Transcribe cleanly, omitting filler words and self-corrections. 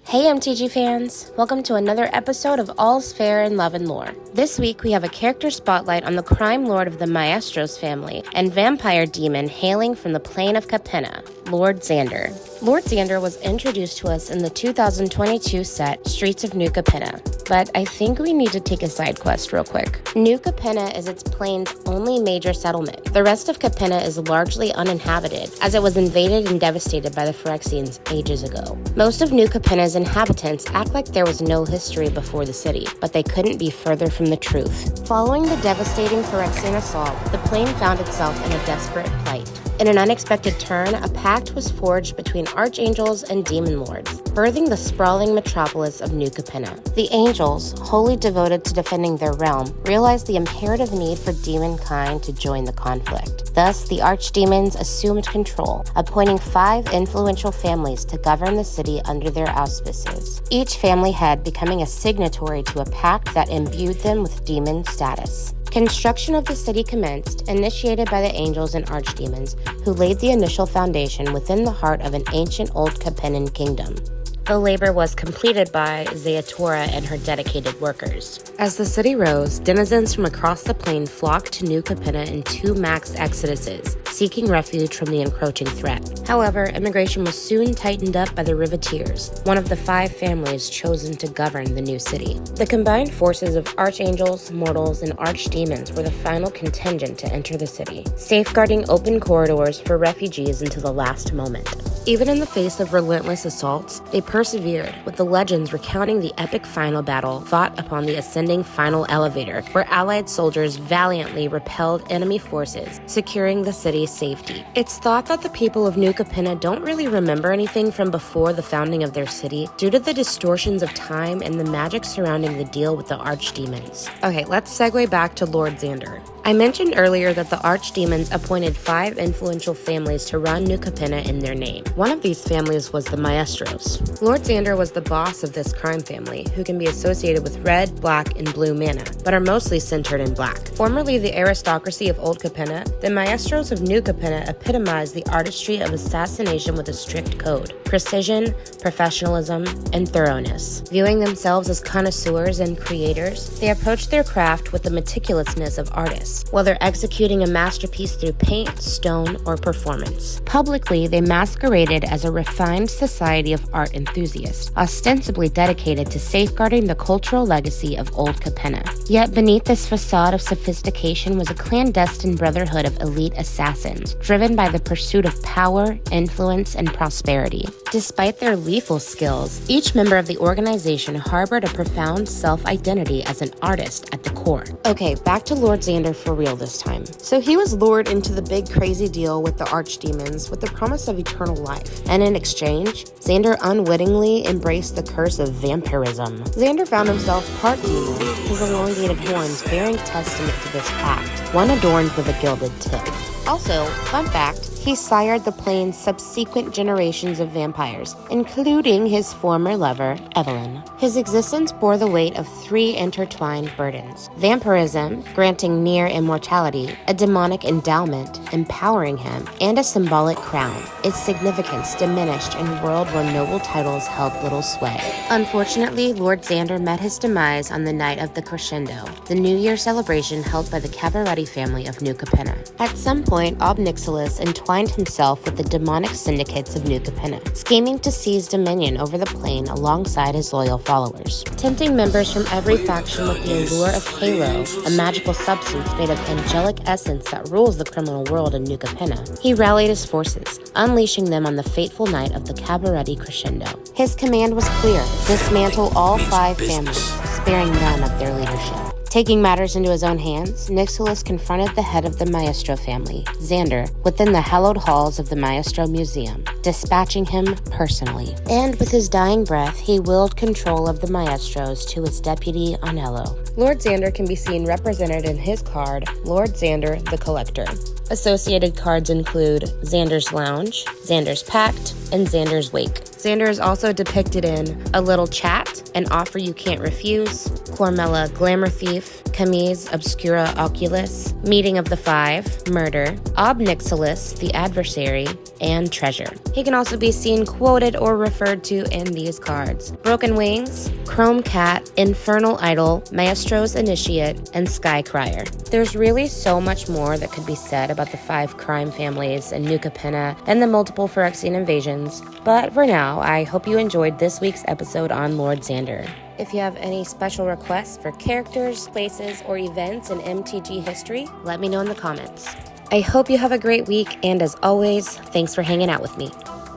Hey MTG fans! Welcome to another episode of All's Fair in Love and Lore. This week we have a character spotlight on the crime lord of the Maestros family and vampire demon hailing from the plane of Capenna, Lord Xander. Lord Xander was introduced to us in the 2022 set Streets of New Capenna, but I think we need to take a side quest real quick. New Capenna is its plane's only major settlement. The rest of Capenna is largely uninhabited, as it was invaded and devastated by the Phyrexians ages ago. Most of New Capenna's inhabitants act like there was no history before the city, but they couldn't be further from the truth. Following the devastating Phyrexian assault, the plane found itself in a desperate plight. In an unexpected turn, a pact was forged between archangels and demon lords, birthing the sprawling metropolis of New Capenna. The angels, wholly devoted to defending their realm, realized the imperative need for demonkind to join the conflict. Thus, the archdemons assumed control, appointing 5 influential families to govern the city under their auspices, each family head becoming a signatory to a pact that imbued them with demon status. Construction of the city commenced, initiated by the angels and archdemons, who laid the initial foundation within the heart of an ancient old Capennan kingdom. The labor was completed by Zayatora and her dedicated workers. As the city rose, denizens from across the plain flocked to New Capenna in 2 max exoduses, seeking refuge from the encroaching threat. However, immigration was soon tightened up by the Riveteers, one of the 5 families chosen to govern the new city. The combined forces of archangels, mortals, and archdemons were the final contingent to enter the city, safeguarding open corridors for refugees until the last moment. Even in the face of relentless assaults, they persevered, with the legends recounting the epic final battle fought upon the ascending final elevator, where allied soldiers valiantly repelled enemy forces, securing the city's safety. It's thought that the people of New Capenna don't really remember anything from before the founding of their city, due to the distortions of time and the magic surrounding the deal with the archdemons. Okay, let's segue back to Lord Xander. I mentioned earlier that the archdemons appointed 5 influential families to run New Capenna in their name. One of these families was the Maestros. Lord Xander was the boss of this crime family, who can be associated with red, black, and blue mana, but are mostly centered in black. Formerly the aristocracy of Old Capenna, the Maestros of New Capenna epitomized the artistry of assassination with a strict code, precision, professionalism, and thoroughness. Viewing themselves as connoisseurs and creators, they approached their craft with the meticulousness of artists, whether executing a masterpiece through paint, stone, or performance. Publicly, they masqueraded as a refined society of art enthusiasts, ostensibly dedicated to safeguarding the cultural legacy of Old Capenna. Yet beneath this facade of sophistication was a clandestine brotherhood of elite assassins, driven by the pursuit of power, influence, and prosperity. Despite their lethal skills, each member of the organization harbored a profound self-identity as an artist at the core. Okay, back to Lord Xander for real this time. So he was lured into the big crazy deal with the archdemons with the promise of eternal life. And in exchange, Xander unwittingly embraced the curse of vampirism. Xander found himself part demon, his elongated horns bearing testament to this pact, one adorned with a gilded tip. Also, fun fact, he sired the plane's subsequent generations of vampires, including his former lover, Evelyn. His existence bore the weight of 3 intertwined burdens: vampirism, granting near immortality, a demonic endowment, empowering him, and a symbolic crown, its significance diminished in a world where noble titles held little sway. Unfortunately, Lord Xander met his demise on the night of the Crescendo, the New Year celebration held by the Cavareti family of New Capenna. At some point, Obnixilis entwined himself with the demonic syndicates of New Capenna, scheming to seize dominion over the plane alongside his loyal followers. Tempting members from every faction with the allure of Halo, a magical substance made of angelic essence that rules the criminal world in New Capenna, he rallied his forces, unleashing them on the fateful night of the Cavareti Crescendo. His command was clear: dismantle all 5 families, sparing none of their leadership. Taking matters into his own hands, Nixilis confronted the head of the Maestro family, Xander, within the hallowed halls of the Maestro Museum, dispatching him personally. And with his dying breath, he willed control of the Maestros to his deputy, Anello. Lord Xander can be seen represented in his card, Lord Xander the Collector. Associated cards include Xander's Lounge, Xander's Pact, in Xander's wake. Xander is also depicted in A Little Chat, An Offer You Can't Refuse, Cormella, Glamour Thief, Camille Obscura Oculus, Meeting of the Five, Murder, Ob Nixilis, The Adversary, and Treasure. He can also be seen quoted or referred to in these cards: Broken Wings, Chrome Cat, Infernal Idol, Maestro's Initiate, and Sky Crier. There's really so much more that could be said about the 5 crime families in New Capenna and the multiple Phyrexian invasions, but for now, I hope you enjoyed this week's episode on Lord Xander. If you have any special requests for characters, places, or events in MTG history, let me know in the comments. I hope you have a great week, and as always, thanks for hanging out with me.